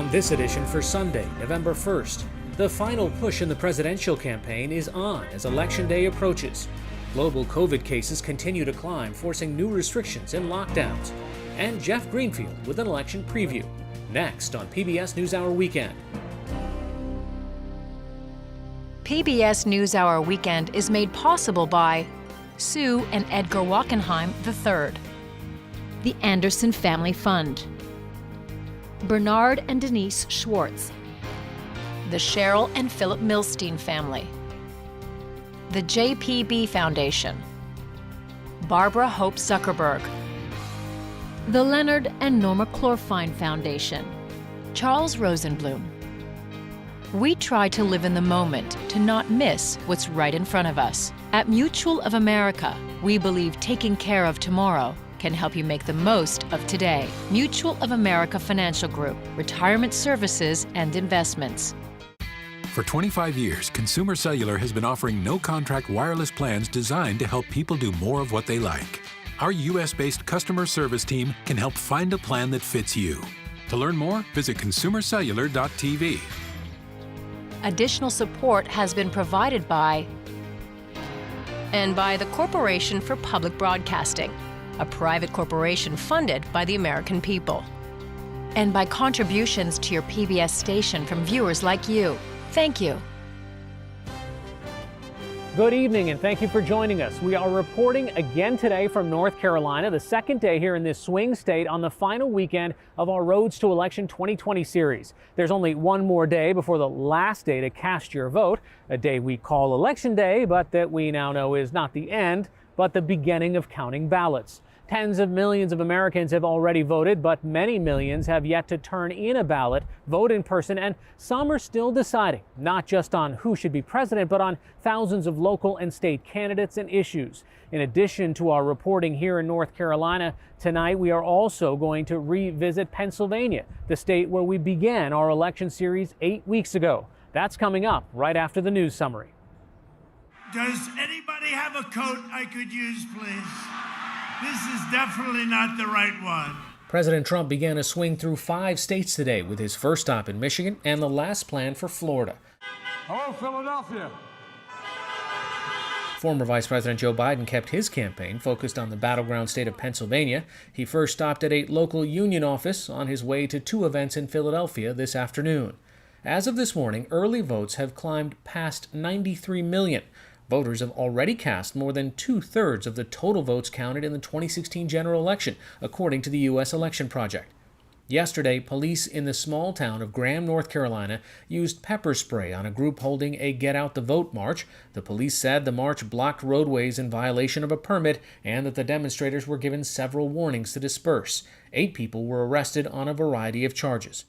on this edition for Sunday, November 1st. The final push in the presidential campaign is on as Election Day approaches. Global COVID cases continue to climb, forcing new restrictions and lockdowns. And Jeff Greenfield with an election preview. Next on PBS NewsHour Weekend. PBS NewsHour Weekend is made possible by Sue and Edgar Wachenheim III, the Anderson Family Fund, Bernard and Denise Schwartz, the Cheryl and Philip Milstein family, the JPB Foundation, Barbara Hope Zuckerberg, the Leonard and Norma Clorfine Foundation, Charles Rosenblum. We try to live in the moment to not miss what's right in front of us. At Mutual of America, we believe taking care of tomorrow can help you make the most of today. Mutual of America Financial Group, retirement services and investments. For 25 years, Consumer Cellular has been offering no-contract wireless plans designed to help people do more of what they like. Our U.S.-based customer service team can help find a plan that fits you. To learn more, visit consumercellular.tv. Additional support has been provided by the Corporation for Public Broadcasting, a private corporation funded by the American people, and by contributions to your PBS station from viewers like you. Thank you. Good evening and thank you for joining us. We are reporting again today from North Carolina, the second day here in this swing state on the final weekend of our Roads to Election 2020 series. There's only one more day before the last day to cast your vote, a day we call Election Day, but that we now know is not the end, but the beginning of counting ballots. Tens of millions of Americans have already voted, but many millions have yet to turn in a ballot, vote in person, and some are still deciding, not just on who should be president, but on thousands of local and state candidates and issues. In addition to our reporting here in North Carolina, tonight we are also going to revisit Pennsylvania, the state where we began our election series 8 weeks ago. That's coming up right after the news summary. Does anybody have a coat I could use, please? This is definitely not the right one. President Trump began a swing through 5 states today with his first stop in Michigan and the last planned for Florida. Hello, Philadelphia. Former Vice President Joe Biden kept his campaign focused on the battleground state of Pennsylvania. He first stopped at a local union office on his way to 2 events in Philadelphia this afternoon. As of this morning, early votes have climbed past 93 million. Voters have already cast more than 2/3 of the total votes counted in the 2016 general election, according to the U.S. Election Project. Yesterday, police in the small town of Graham, North Carolina, used pepper spray on a group holding a Get Out the Vote march. The police said the march blocked roadways in violation of a permit and that the demonstrators were given several warnings to disperse. 8 people were arrested on a variety of charges.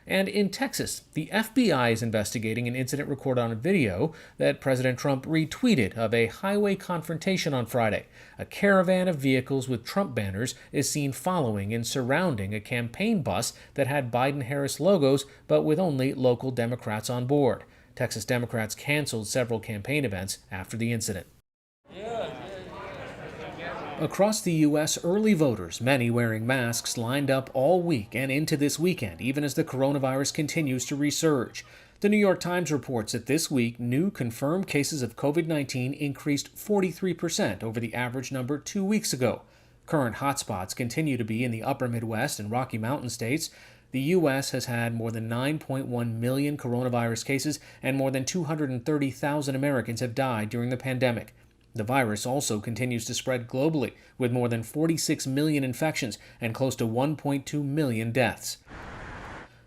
And in Texas, the FBI is investigating an incident recorded on a video that President Trump retweeted of a highway confrontation on Friday. A caravan of vehicles with Trump banners is seen following and surrounding a campaign bus that had Biden-Harris logos, but with only local Democrats on board. Texas Democrats canceled several campaign events after the incident. Across the U.S., early voters, many wearing masks, lined up all week and into this weekend, even as the coronavirus continues to resurge. The New York Times reports that this week, new confirmed cases of COVID-19 increased 43% over the average number 2 weeks ago. Current hotspots continue to be in the upper Midwest and Rocky Mountain states. The U.S. has had more than 9.1 million coronavirus cases, and more than 230,000 Americans have died during the pandemic. The virus also continues to spread globally, with more than 46 million infections and close to 1.2 million deaths.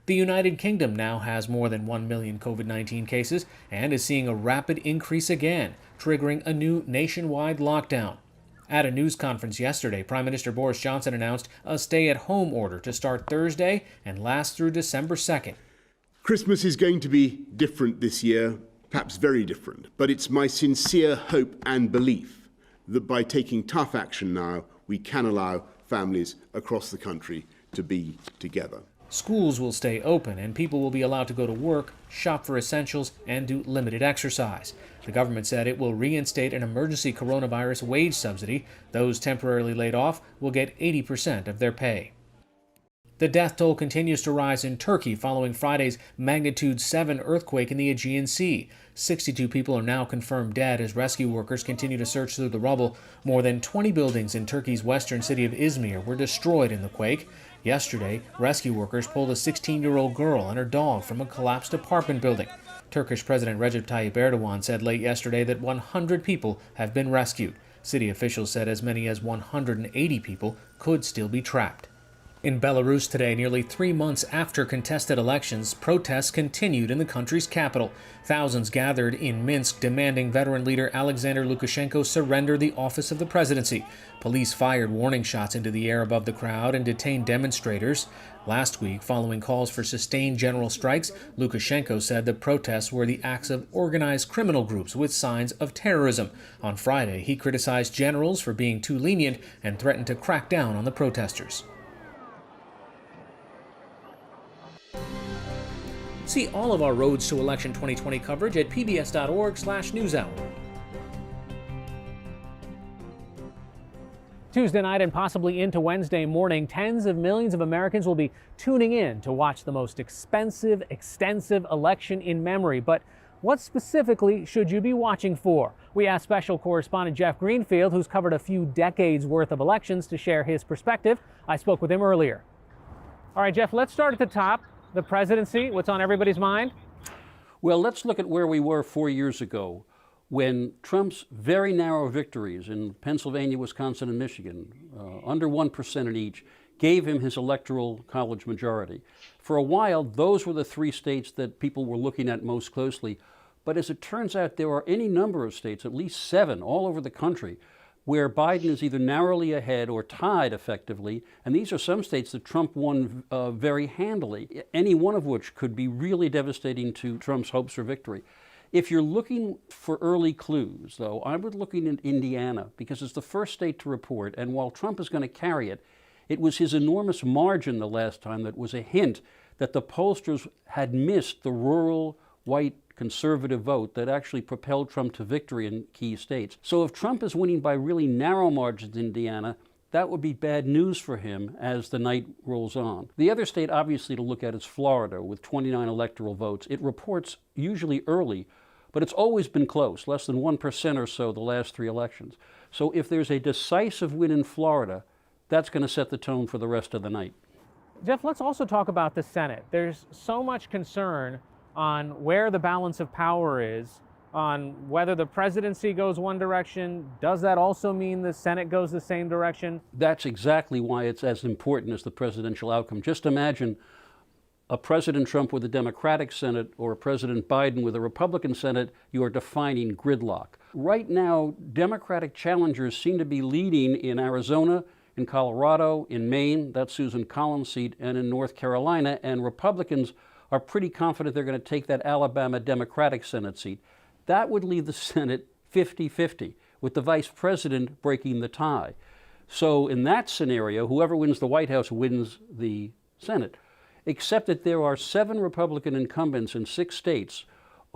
The United Kingdom now has more than 1 million COVID-19 cases and is seeing a rapid increase again, triggering a new nationwide lockdown. At a news conference yesterday, Prime Minister Boris Johnson announced a stay-at-home order to start Thursday and last through December 2nd. Christmas is going to be different this year. Perhaps very different, but it's my sincere hope and belief that by taking tough action now, we can allow families across the country to be together. Schools will stay open and people will be allowed to go to work, shop for essentials, and do limited exercise. The government said it will reinstate an emergency coronavirus wage subsidy. Those temporarily laid off will get 80% of their pay. The death toll continues to rise in Turkey following Friday's magnitude 7 earthquake in the Aegean Sea. 62 people are now confirmed dead as rescue workers continue to search through the rubble. More than 20 buildings in Turkey's western city of Izmir were destroyed in the quake. Yesterday, rescue workers pulled a 16-year-old girl and her dog from a collapsed apartment building. Turkish President Recep Tayyip Erdogan said late yesterday that 100 people have been rescued. City officials said as many as 180 people could still be trapped. In Belarus today, nearly 3 months after contested elections, protests continued in the country's capital. Thousands gathered in Minsk demanding veteran leader Alexander Lukashenko surrender the office of the presidency. Police fired warning shots into the air above the crowd and detained demonstrators. Last week, following calls for sustained general strikes, Lukashenko said the protests were the acts of organized criminal groups with signs of terrorism. On Friday, he criticized generals for being too lenient and threatened to crack down on the protesters. See all of our Roads to Election 2020 coverage at pbs.org/newshour. Tuesday night and possibly into Wednesday morning, tens of millions of Americans will be tuning in to watch the most expensive, extensive election in memory. But what specifically should you be watching for? We asked special correspondent Jeff Greenfield, who's covered a few decades worth of elections, to share his perspective. I spoke with him earlier. All right, Jeff, let's start at the top. The presidency, what's on everybody's mind? Well, let's look at where we were 4 years ago when Trump's very narrow victories in Pennsylvania, Wisconsin, and Michigan, under 1% in each, gave him his electoral college majority. For a while, those were the 3 states that people were looking at most closely. But as it turns out, there are any number of states, at least 7 all over the country, where Biden is either narrowly ahead or tied effectively, and these are some states that Trump won very handily, any one of which could be really devastating to Trump's hopes for victory. If you're looking for early clues, though, I would look in Indiana, because it's the first state to report, and while Trump is going to carry it, it was his enormous margin the last time that was a hint that the pollsters had missed the rural, white, conservative vote that actually propelled Trump to victory in key states. So if Trump is winning by really narrow margins in Indiana, that would be bad news for him as the night rolls on. The other state, obviously, to look at is Florida, with 29 electoral votes. It reports usually early, but it's always been close, less than 1% or so the last 3 elections. So if there's a decisive win in Florida, that's going to set the tone for the rest of the night. Jeff, let's also talk about the Senate. There's so much concern on where the balance of power is, on whether the presidency goes one direction. Does that also mean the Senate goes the same direction? That's exactly why it's as important as the presidential outcome. Just imagine a President Trump with a Democratic Senate or a President Biden with a Republican Senate. You are defining gridlock. Right now, Democratic challengers seem to be leading in Arizona, in Colorado, in Maine, that's Susan Collins' seat, and in North Carolina, and Republicans are pretty confident they're going to take that Alabama Democratic Senate seat. That would leave the Senate 50-50, with the vice president breaking the tie. So in that scenario, whoever wins the White House wins the Senate, except that there are 7 Republican incumbents in 6 states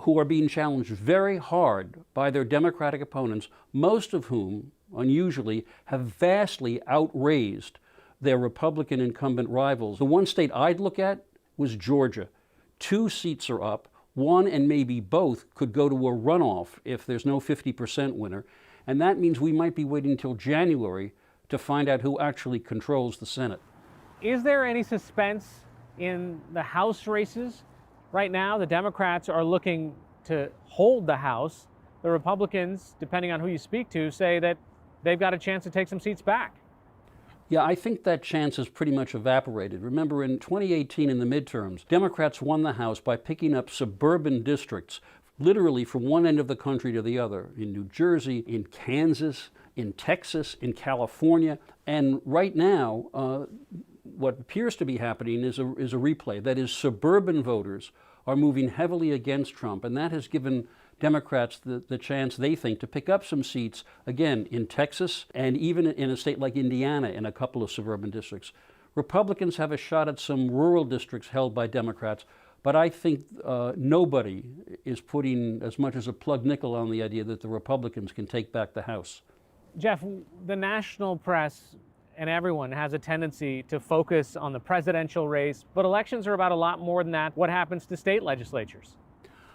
who are being challenged very hard by their Democratic opponents, most of whom, unusually, have vastly outraised their Republican incumbent rivals. The one state I'd look at was Georgia. 2 seats are up. 1 and maybe both could go to a runoff if there's no 50% winner. And that means we might be waiting until January to find out who actually controls the Senate. Is there any suspense in the House races? Right now, the Democrats are looking to hold the House. The Republicans, depending on who you speak to, say that they've got a chance to take some seats back. Yeah, I think that chance has pretty much evaporated. Remember, in 2018 in the midterms, Democrats won the House by picking up suburban districts, literally from one end of the country to the other, in New Jersey, in Kansas, in Texas, in California. And right now, what appears to be happening is a replay. That is, suburban voters are moving heavily against Trump, and that has given Democrats the chance, they think, to pick up some seats, again, in Texas and even in a state like Indiana in a couple of suburban districts. Republicans have a shot at some rural districts held by Democrats, but I think nobody is putting as much as a plug nickel on the idea that the Republicans can take back the House. Jeff, the national press and everyone has a tendency to focus on the presidential race, but elections are about a lot more than that. What happens to state legislatures?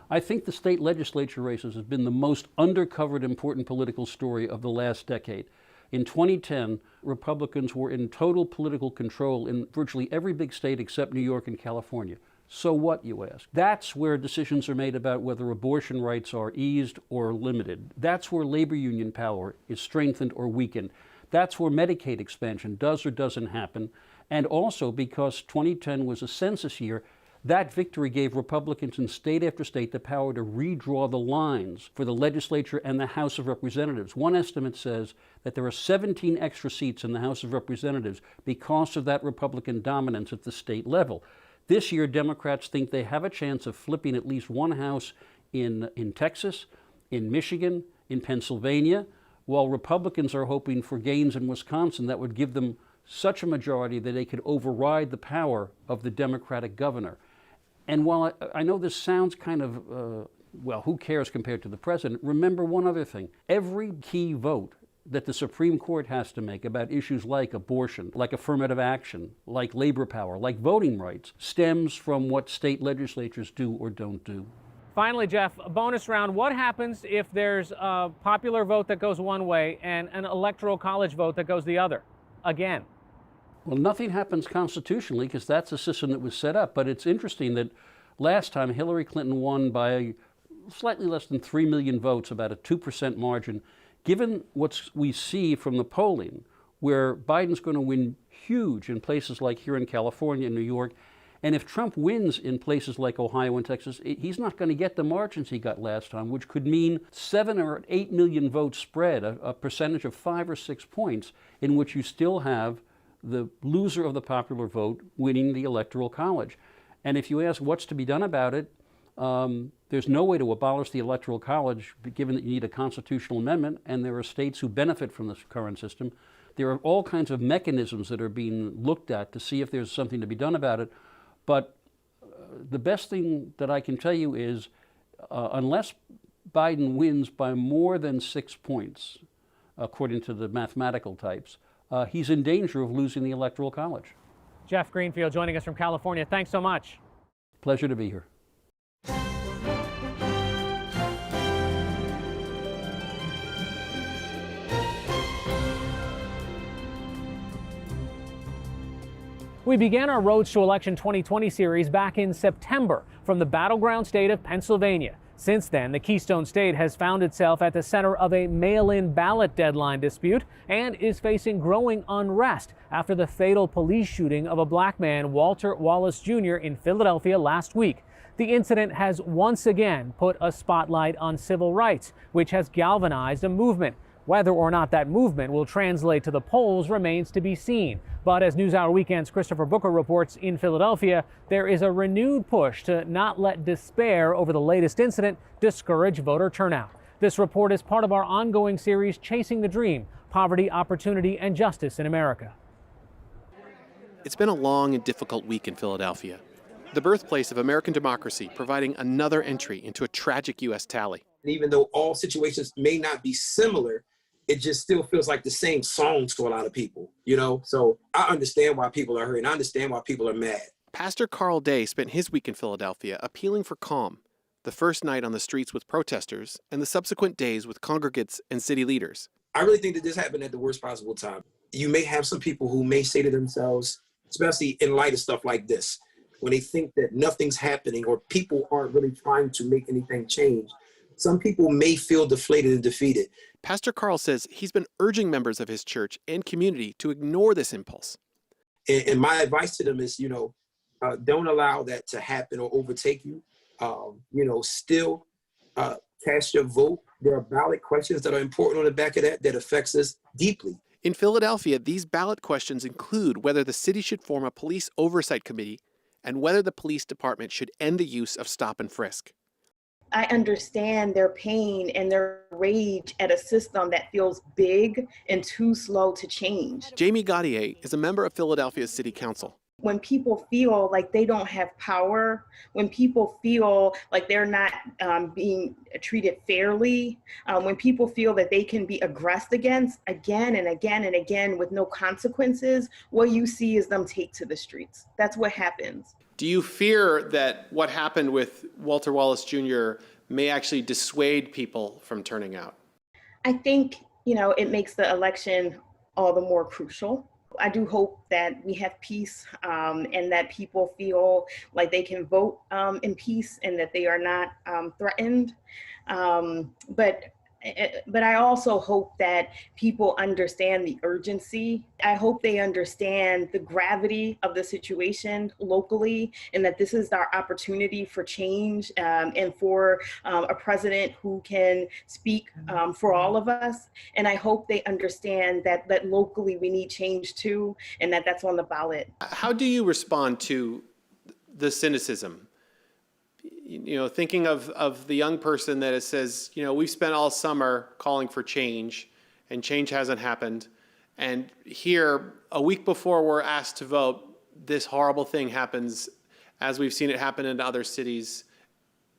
I think the state legislature races have been the most undercovered important political story of the last decade. In 2010, Republicans were in total political control in virtually every big state except New York and California. So what, you ask? That's where decisions are made about whether abortion rights are eased or limited. That's where labor union power is strengthened or weakened. That's where Medicaid expansion does or doesn't happen. And also because 2010 was a census year, that victory gave Republicans in state after state the power to redraw the lines for the legislature and the House of Representatives. One estimate says that there are 17 extra seats in the House of Representatives because of that Republican dominance at the state level. This year, Democrats think they have a chance of flipping at least one House in Texas, in Michigan, in Pennsylvania, while Republicans are hoping for gains in Wisconsin that would give them such a majority that they could override the power of the Democratic governor. And while I know this sounds kind of, well, who cares compared to the president, remember one other thing. Every key vote that the Supreme Court has to make about issues like abortion, like affirmative action, like labor power, like voting rights, stems from what state legislatures do or don't do. Finally, Jeff, a bonus round. What happens if there's a popular vote that goes one way and an electoral college vote that goes the other? Again. Well, nothing happens constitutionally because that's a system that was set up. But it's interesting that last time Hillary Clinton won by slightly less than 3 million votes, about a 2% margin. Given what we see from the polling, where Biden's going to win huge in places like here in California and New York, and if Trump wins in places like Ohio and Texas, he's not going to get the margins he got last time, which could mean 7 or 8 million votes spread, a percentage of 5 or 6 points, in which you still have the loser of the popular vote winning the Electoral College. And if you ask what's to be done about it, there's no way to abolish the Electoral College, given that you need a constitutional amendment, and there are states who benefit from this current system. There are all kinds of mechanisms that are being looked at to see if there's something to be done about it. But the best thing that I can tell you is, unless Biden wins by more than 6 points, according to the mathematical types, he's in danger of losing the Electoral College. Jeff Greenfield joining us from California. Thanks so much. Pleasure to be here. We began our Roads to Election 2020 series back in September from the battleground state of Pennsylvania. Since then, the Keystone State has found itself at the center of a mail-in ballot deadline dispute and is facing growing unrest after the fatal police shooting of a black man, Walter Wallace Jr., in Philadelphia last week. The incident has once again put a spotlight on civil rights, which has galvanized a movement. Whether or not that movement will translate to the polls remains to be seen. But as NewsHour Weekend's Christopher Booker reports in Philadelphia, there is a renewed push to not let despair over the latest incident discourage voter turnout. This report is part of our ongoing series, Chasing the Dream: Poverty, Opportunity, and Justice in America. It's been a long and difficult week in Philadelphia, the birthplace of American democracy, providing another entry into a tragic U.S. tally. Even though all situations may not be similar, it just still feels like the same songs to a lot of people, you know? So I understand why people are hurting. I understand why people are mad. Pastor Carl Day spent his week in Philadelphia appealing for calm, the first night on the streets with protesters and the subsequent days with congregants and city leaders. I really think that this happened at the worst possible time. You may have some people who may say to themselves, especially in light of stuff like this, when they think that nothing's happening or people aren't really trying to make anything change, some people may feel deflated and defeated. Pastor Carl says he's been urging members of his church and community to ignore this impulse. And my advice to them is, don't allow that to happen or overtake you. Still cast your vote. There are ballot questions that are important on the back of that affects us deeply. In Philadelphia, these ballot questions include whether the city should form a police oversight committee and whether the police department should end the use of stop and frisk. I understand their pain and their rage at a system that feels big and too slow to change. Jamie Gaudier is a member of Philadelphia's city council. when people feel like they don't have power, when people feel like they're not being treated fairly, when people feel that they can be aggressed against again and again and again with no consequences, what you see is them take to the streets. That's what happens. Do you fear that what happened with Walter Wallace Jr. may actually dissuade people from turning out? I think, it makes the election all the more crucial. I do hope that we have peace and that people feel like they can vote in peace and that they are not threatened. But I also hope that people understand the urgency. I hope they understand the gravity of the situation locally and that this is our opportunity for change and for a president who can speak for all of us. And I hope they understand that locally we need change too, and that that's on the ballot. How do you respond to the cynicism? Thinking of the young person that says, we've spent all summer calling for change and change hasn't happened. And here, a week before we're asked to vote, this horrible thing happens, as we've seen it happen in other cities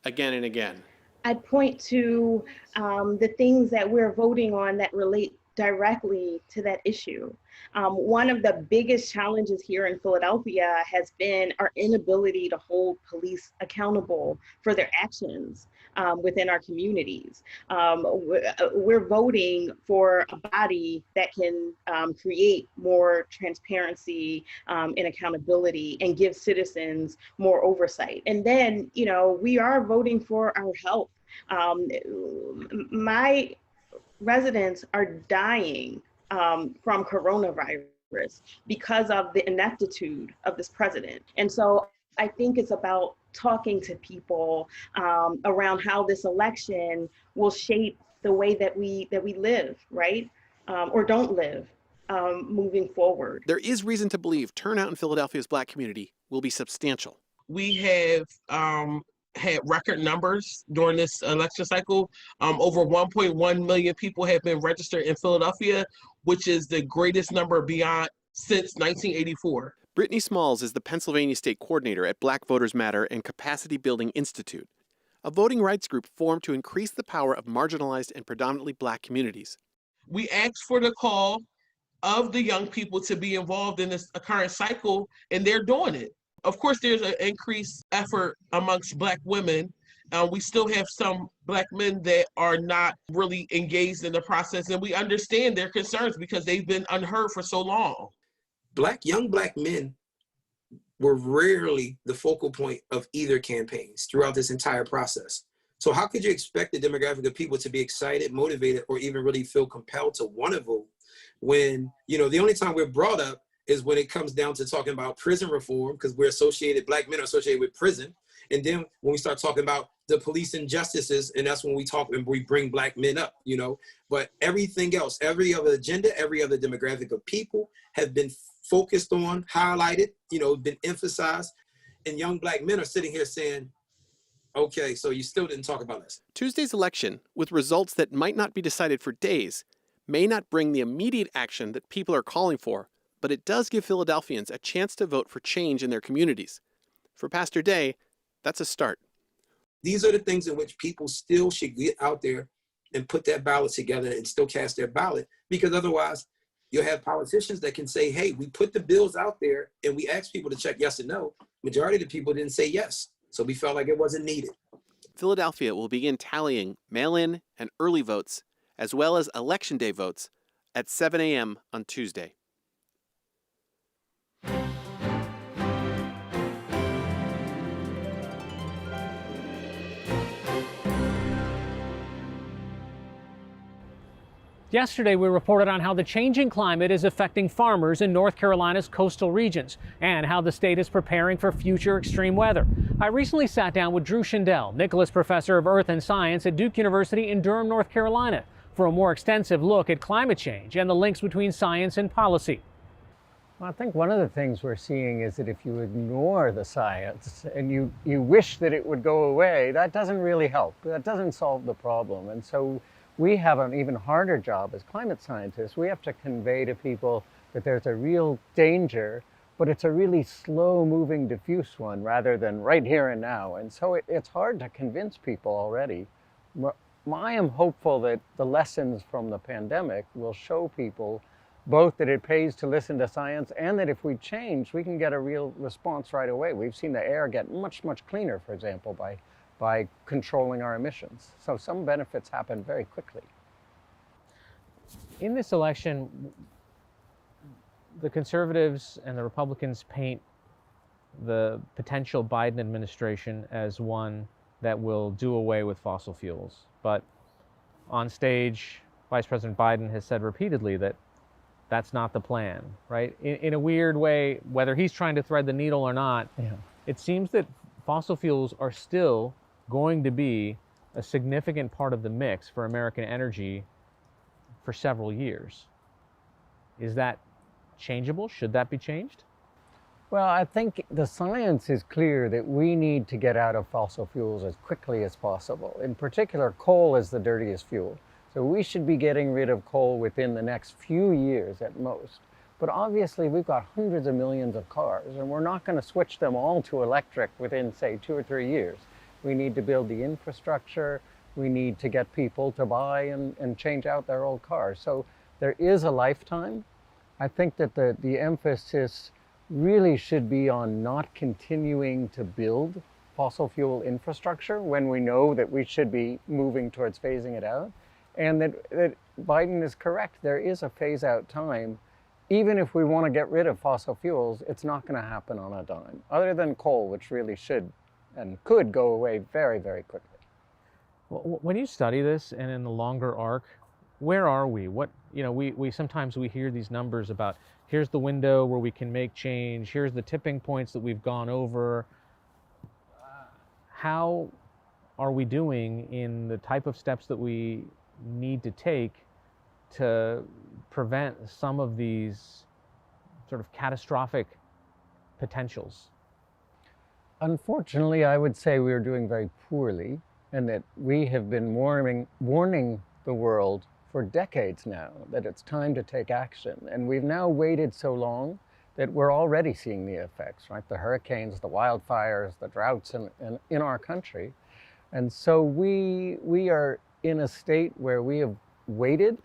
again and again. I'd point to the things that we're voting on that relate directly to that issue. One of the biggest challenges here in Philadelphia has been our inability to hold police accountable for their actions within our communities. We're voting for a body that can create more transparency and accountability and give citizens more oversight. And then, we are voting for our health. My residents are dying from coronavirus because of the ineptitude of this president. And so I think it's about talking to people around how this election will shape the way that we live, right? Or don't live moving forward. There is reason to believe turnout in Philadelphia's Black community will be substantial. We have had record numbers during this election cycle. Over 1.1 million people have been registered in Philadelphia, which is the greatest number since 1984. Brittany Smalls is the Pennsylvania State Coordinator at Black Voters Matter and Capacity Building Institute, a voting rights group formed to increase the power of marginalized and predominantly Black communities. We asked for the call of the young people to be involved in this current cycle, and they're doing it. Of course, there's an increased effort amongst Black women. We still have some Black men that are not really engaged in the process, and we understand their concerns because they've been unheard for so long. Young Black men were rarely the focal point of either campaigns throughout this entire process. So how could you expect the demographic of people to be excited, motivated, or even really feel compelled to want to vote when, the only time we're brought up is when it comes down to talking about prison reform, because Black men are associated with prison. And then when we start talking about the police injustices, and that's when we bring Black men up, But everything else, every other agenda, every other demographic of people have been focused on, highlighted, been emphasized. And young Black men are sitting here saying, okay, so you still didn't talk about this. Tuesday's election, with results that might not be decided for days, may not bring the immediate action that people are calling for, but it does give Philadelphians a chance to vote for change in their communities. For Pastor Day, that's a start. These are the things in which people still should get out there and put that ballot together and still cast their ballot, because otherwise you'll have politicians that can say, hey, we put the bills out there and we asked people to check yes or no. Majority of the people didn't say yes, so we felt like it wasn't needed. Philadelphia will begin tallying mail-in and early votes, as well as Election Day votes, at 7 a.m. on Tuesday. Yesterday, we reported on how the changing climate is affecting farmers in North Carolina's coastal regions and how the state is preparing for future extreme weather. I recently sat down with Drew Shindell, Nicholas Professor of Earth and Science at Duke University in Durham, North Carolina, for a more extensive look at climate change and the links between science and policy. Well, I think one of the things we're seeing is that if you ignore the science and you wish that it would go away, that doesn't really help. That doesn't solve the problem. And so we have an even harder job as climate scientists. We have to convey to people that there's a real danger but it's a really slow-moving, diffuse one rather than right here and now. And so it's hard to convince people already. I am hopeful that the lessons from the pandemic will show people both that it pays to listen to science and that if we change, we can get a real response right away. We've seen the air get much, much cleaner, for example, by controlling our emissions. So some benefits happen very quickly. In this election, the conservatives and the Republicans paint the potential Biden administration as one that will do away with fossil fuels. But on stage, Vice President Biden has said repeatedly that that's not the plan, right? In a weird way, whether he's trying to thread the needle or not, it seems that fossil fuels are still going to be a significant part of the mix for American energy for several years. Is that changeable? Should that be changed? Well, I think the science is clear that we need to get out of fossil fuels as quickly as possible. In particular, coal is the dirtiest fuel. So we should be getting rid of coal within the next few years at most. But obviously we've got hundreds of millions of cars and we're not going to switch them all to electric within, say, 2 or 3 years. We need to build the infrastructure. We need to get people to buy and change out their old cars. So there is a lifetime. I think that the emphasis really should be on not continuing to build fossil fuel infrastructure when we know that we should be moving towards phasing it out. And that Biden is correct. There is a phase out time. Even if we want to get rid of fossil fuels, it's not going to happen on a dime, other than coal, which really should and could go away very, very quickly. Well, when you study this and in the longer arc, where are we? We sometimes we hear these numbers about here's the window where we can make change, here's the tipping points that we've gone over. How are we doing in the type of steps that we need to take to prevent some of these sort of catastrophic potentials? Unfortunately, I would say we are doing very poorly, and that we have been warning the world for decades now that it's time to take action. And we've now waited so long that we're already seeing the effects, right? The hurricanes, the wildfires, the droughts in our country. And so we are in a state where we have waited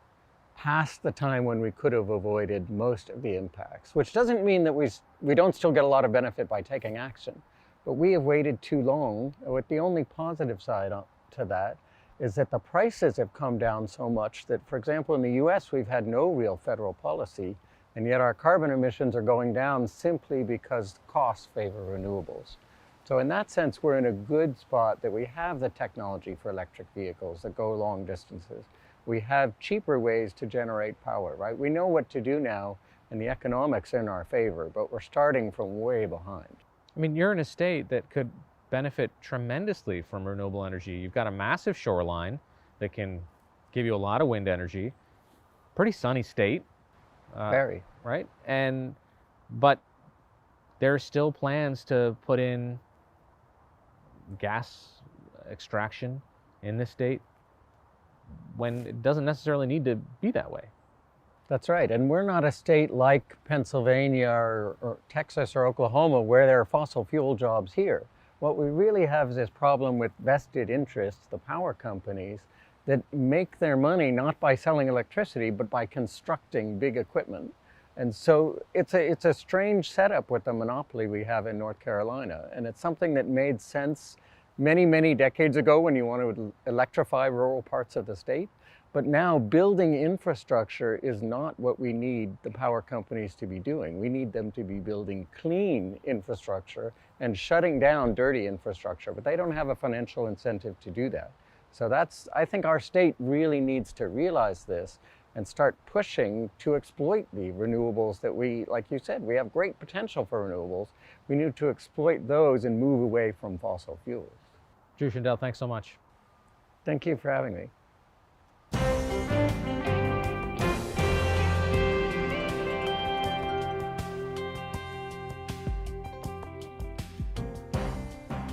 past the time when we could have avoided most of the impacts, which doesn't mean that we don't still get a lot of benefit by taking action. But we have waited too long. With the only positive side to that is that the prices have come down so much that, for example, in the US, we've had no real federal policy, and yet our carbon emissions are going down simply because costs favor renewables. So in that sense, we're in a good spot that we have the technology for electric vehicles that go long distances. We have cheaper ways to generate power, right? We know what to do now, and the economics are in our favor, but we're starting from way behind. I mean, you're in a state that could benefit tremendously from renewable energy. You've got a massive shoreline that can give you a lot of wind energy. Pretty sunny state. Very. Right? But there are still plans to put in gas extraction in this state when it doesn't necessarily need to be that way. That's right. And we're not a state like Pennsylvania or Texas or Oklahoma where there are fossil fuel jobs here. What we really have is this problem with vested interests, the power companies, that make their money not by selling electricity, but by constructing big equipment. And so it's a strange setup with the monopoly we have in North Carolina. And it's something that made sense many, many decades ago when you wanted to electrify rural parts of the state. But now building infrastructure is not what we need the power companies to be doing. We need them to be building clean infrastructure and shutting down dirty infrastructure, but they don't have a financial incentive to do that. So I think our state really needs to realize this and start pushing to exploit the renewables that like you said, we have great potential for renewables. We need to exploit those and move away from fossil fuels. Drew Shindell, thanks so much. Thank you for having me.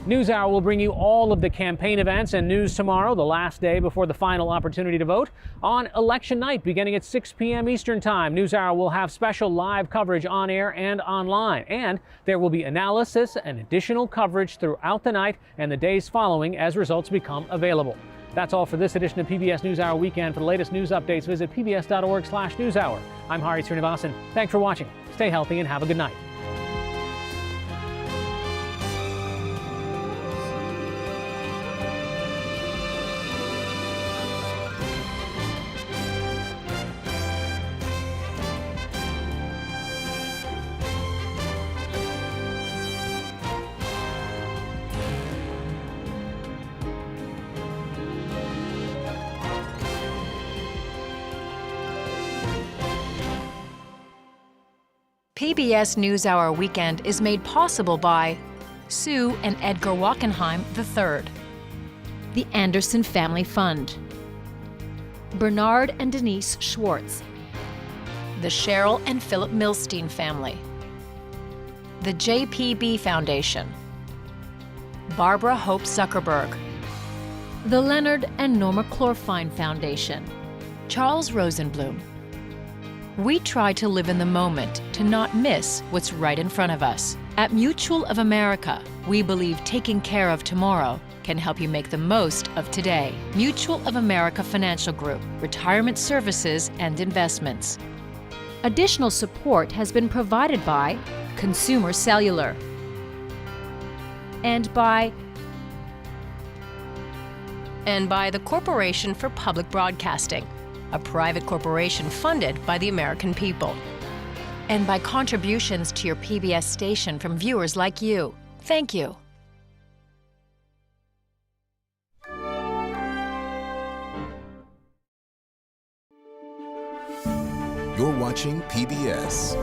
NewsHour will bring you all of the campaign events and news tomorrow, the last day before the final opportunity to vote, on election night beginning at 6 p.m. Eastern Time. NewsHour will have special live coverage on air and online, and there will be analysis and additional coverage throughout the night and the days following as results become available. That's all for this edition of PBS NewsHour Weekend. For the latest news updates, visit pbs.org/newshour. I'm Hari Srinivasan. Thanks for watching. Stay healthy and have a good night. PBS NewsHour Weekend is made possible by Sue and Edgar Wachenheim III, the Anderson Family Fund, Bernard and Denise Schwartz, the Cheryl and Philip Milstein family, the JPB Foundation, Barbara Hope Zuckerberg, the Leonard and Norma Clorfine Foundation, Charles Rosenblum. We try to live in the moment to not miss what's right in front of us. At Mutual of America, we believe taking care of tomorrow can help you make the most of today. Mutual of America Financial Group, retirement services and investments. Additional support has been provided by Consumer Cellular and by the Corporation for Public Broadcasting, a private corporation funded by the American people, and by contributions to your PBS station from viewers like you. Thank you. You're watching PBS.